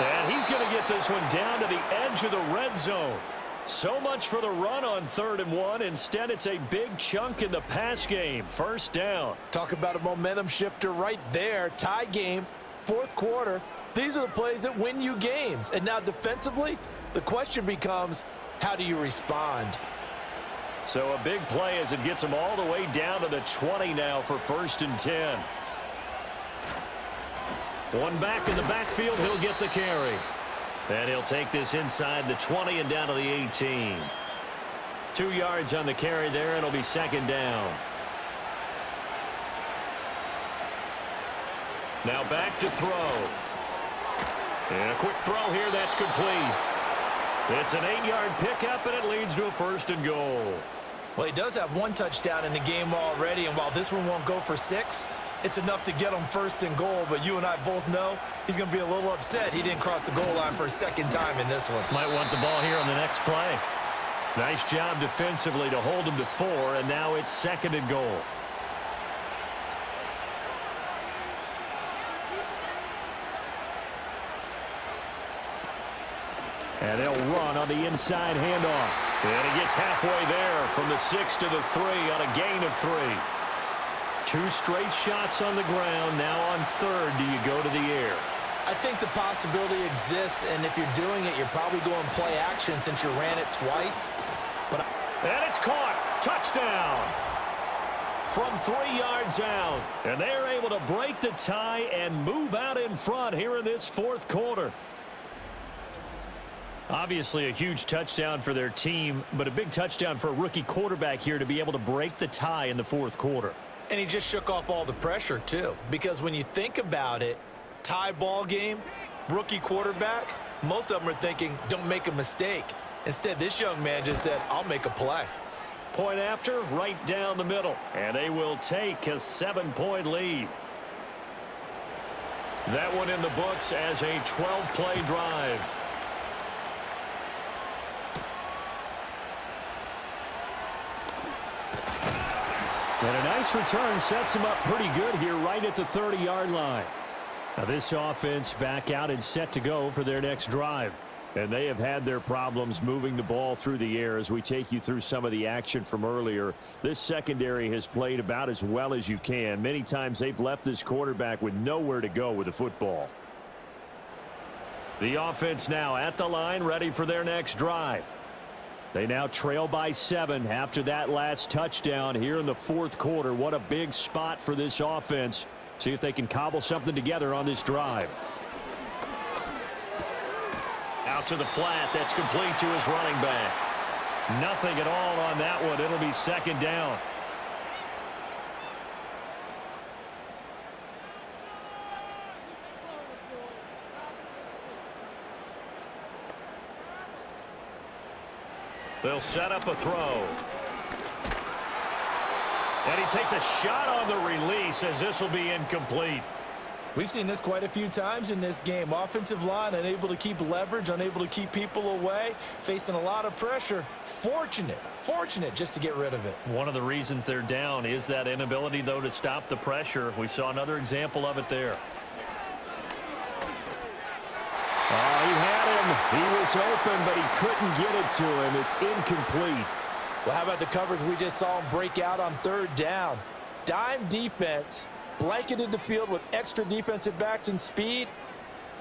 [SPEAKER 2] And he's going to get this one down to the edge of the red zone. So much for the run on 3rd and 1. Instead, it's a big chunk in the pass game. 1st down.
[SPEAKER 3] Talk about a momentum shifter right there. Tie game, 4th quarter. These are the plays that win you games. And now defensively, the question becomes, how do you respond?
[SPEAKER 2] So a big play as it gets them all the way down to the 20 now for 1st and 10. One back in the backfield, he'll get the carry. And he'll take this inside the 20 and down to the 18. 2 yards on the carry there, and it'll be 2nd down. Now back to throw. And a quick throw here, that's complete. It's an 8-yard pickup, and it leads to a 1st and goal.
[SPEAKER 3] Well, he does have 1 touchdown in the game already, and while this one won't go for 6, it's enough to get him 1st and goal. But you and I both know he's going to be a little upset he didn't cross the goal line for a 2nd time in this one.
[SPEAKER 2] Might want the ball here on the next play. Nice job defensively to hold him to 4, and now it's 2nd and goal. And they'll run on the inside handoff. And he gets halfway there from the 6 to the 3 on a gain of 3. 2 straight shots on the ground. Now on third, do you go to the air?
[SPEAKER 3] I think the possibility exists, and if you're doing it, you're probably going play action since you ran it twice.
[SPEAKER 2] And it's caught. Touchdown. From 3 yards out. And they're able to break the tie and move out in front here in this fourth quarter. Obviously a huge touchdown for their team, but a big touchdown for a rookie quarterback here to be able to break the tie in the fourth quarter.
[SPEAKER 3] And he just shook off all the pressure, too, because when you think about it, tie ball game, rookie quarterback, most of them are thinking, don't make a mistake. Instead, this young man just said, I'll make a play.
[SPEAKER 2] Point after, right down the middle. And they will take a 7-point lead. That one in the books as a 12-play drive. And a nice return sets him up pretty good here right at the 30-yard line. Now this offense back out and set to go for their next drive. And they have had their problems moving the ball through the air as we take you through some of the action from earlier. This secondary has played about as well as you can. Many times they've left this quarterback with nowhere to go with the football. The offense now at the line, ready for their next drive. They now trail by 7 after that last touchdown here in the fourth quarter. What a big spot for this offense. See if they can cobble something together on this drive. Out to the flat. That's complete to his running back. Nothing at all on that one. It'll be second down. They'll set up a throw. And he takes a shot on the release as this will be incomplete.
[SPEAKER 3] We've seen this quite a few times in this game. Offensive line unable to keep leverage, unable to keep people away, facing a lot of pressure. Fortunate just to get rid of it.
[SPEAKER 2] One of the reasons they're down is that inability, though, to stop the pressure. We saw another example of it there.
[SPEAKER 5] Oh, he had him. He was open, but he couldn't get it to him. It's incomplete. Well, how about the coverage we just saw him break out on third down? Dime defense, blanketed the field with extra defensive backs and speed,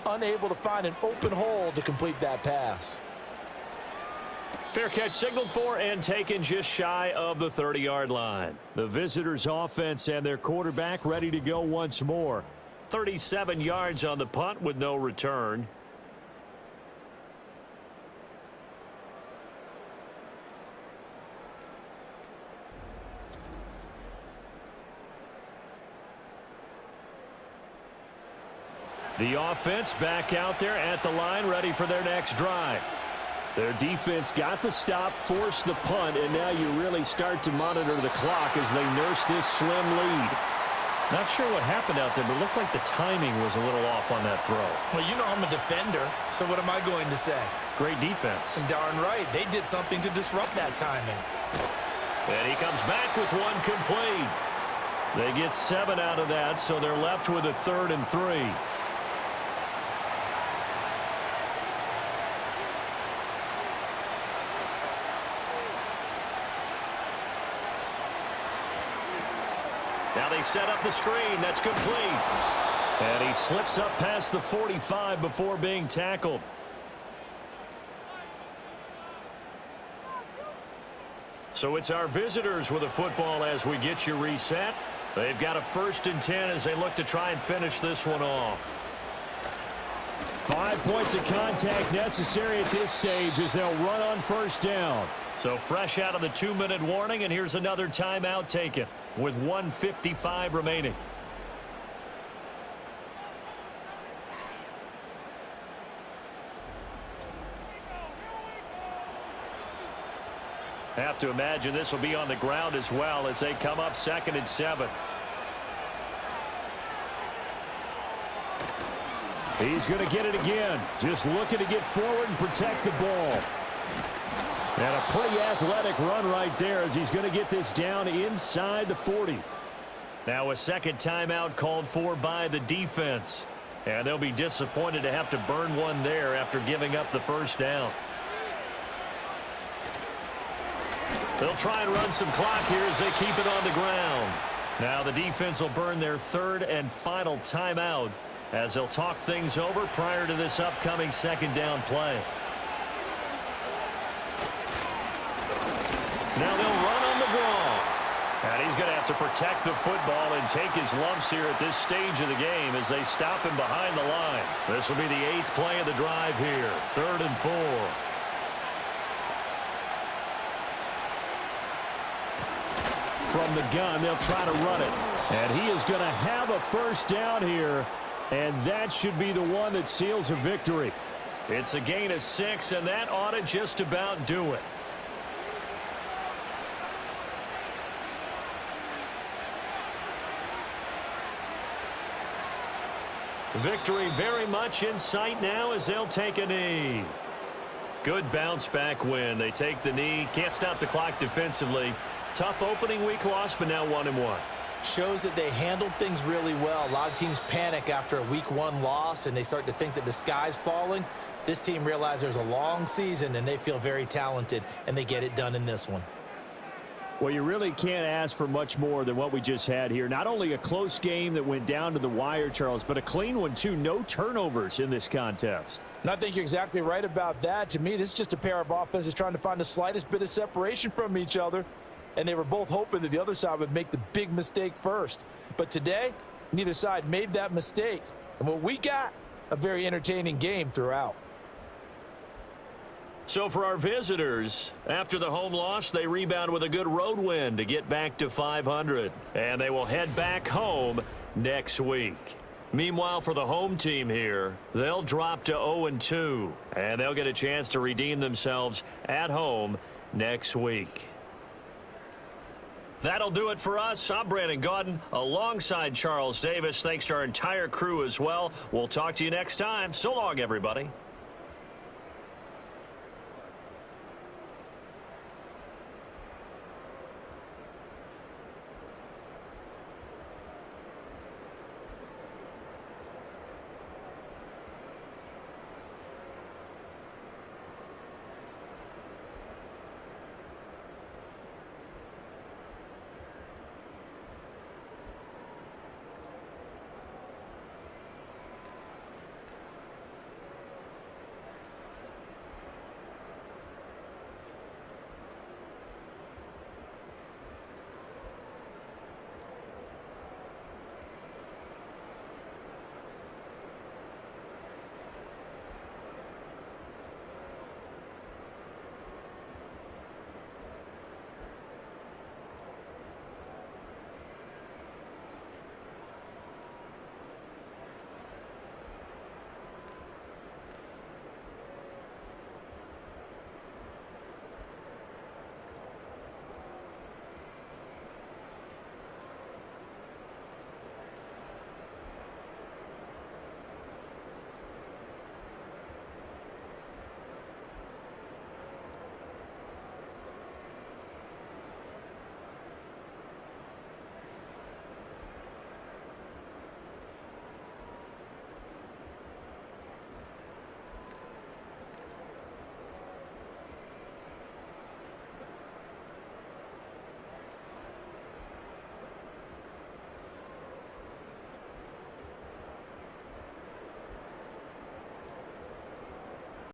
[SPEAKER 5] unable to find an open hole to complete that pass.
[SPEAKER 2] Fair catch signaled for and taken just shy of the 30-yard line. The visitors' offense and their quarterback ready to go once more. 37 yards on the punt with no return. The offense back out there at the line, ready for their next drive. Their defense got the stop, forced the punt, and now you really start to monitor the clock as they nurse this slim lead. Not sure what happened out there, but it looked like the timing was a little off on that throw.
[SPEAKER 3] Well, you know I'm a defender, so what am I going to say?
[SPEAKER 2] Great defense.
[SPEAKER 3] And darn right, they did something to disrupt that timing.
[SPEAKER 2] And he comes back with one complete. They get 7 out of that, so they're left with a 3rd and 3. Now they set up the screen. That's complete. And he slips up past the 45 before being tackled. So it's our visitors with a football as we get you reset. They've got a 1st and 10 as they look to try and finish this one off.
[SPEAKER 5] 5 points of contact necessary at this stage as they'll run on 1st down.
[SPEAKER 2] So fresh out of the 2-minute warning, and here's another timeout taken with 1:55 remaining. Have to imagine this will be on the ground as well as they come up 2nd and 7.
[SPEAKER 5] He's going to get it again. Just looking to get forward and protect the ball. And a pretty athletic run right there as he's going to get this down inside the 40.
[SPEAKER 2] Now a second timeout called for by the defense. And they'll be disappointed to have to burn one there after giving up the first down. They'll try and run some clock here as they keep it on the ground. Now the defense will burn their third and final timeout as they'll talk things over prior to this upcoming second down play. Now they'll run on the draw. And he's going to have to protect the football and take his lumps here at this stage of the game as they stop him behind the line. This will be the 8th play of the drive here. 3rd and 4. From the gun, they'll try to run it. And he is going to have a first down here. And that should be the one that seals a victory. It's a gain of 6, and that ought to just about do it. Victory very much in sight now as they'll take a knee. Good bounce back win. They take the knee. Can't stop the clock defensively. Tough opening week loss, but now 1-1.
[SPEAKER 3] Shows that they handled things really well. A lot of teams panic after a week 1 loss, and they start to think that the sky's falling. This team realizes there's a long season, and they feel very talented, and they get it done in this one.
[SPEAKER 2] Well, you really can't ask for much more than what we just had here. Not only a close game that went down to the wire, Charles, but a clean one, too. No turnovers in this contest.
[SPEAKER 5] And I think you're exactly right about that. To me, this is just a pair of offenses trying to find the slightest bit of separation from each other. And they were both hoping that the other side would make the big mistake first. But today, neither side made that mistake. And what we got, a very entertaining game throughout.
[SPEAKER 2] So for our visitors, after the home loss, they rebound with a good road win to get back to 500. And they will head back home next week. Meanwhile, for the home team here, they'll drop to 0-2. And they'll get a chance to redeem themselves at home next week. That'll do it for us. I'm Brandon Gaudin alongside Charles Davis. Thanks to our entire crew as well. We'll talk to you next time. So long, everybody.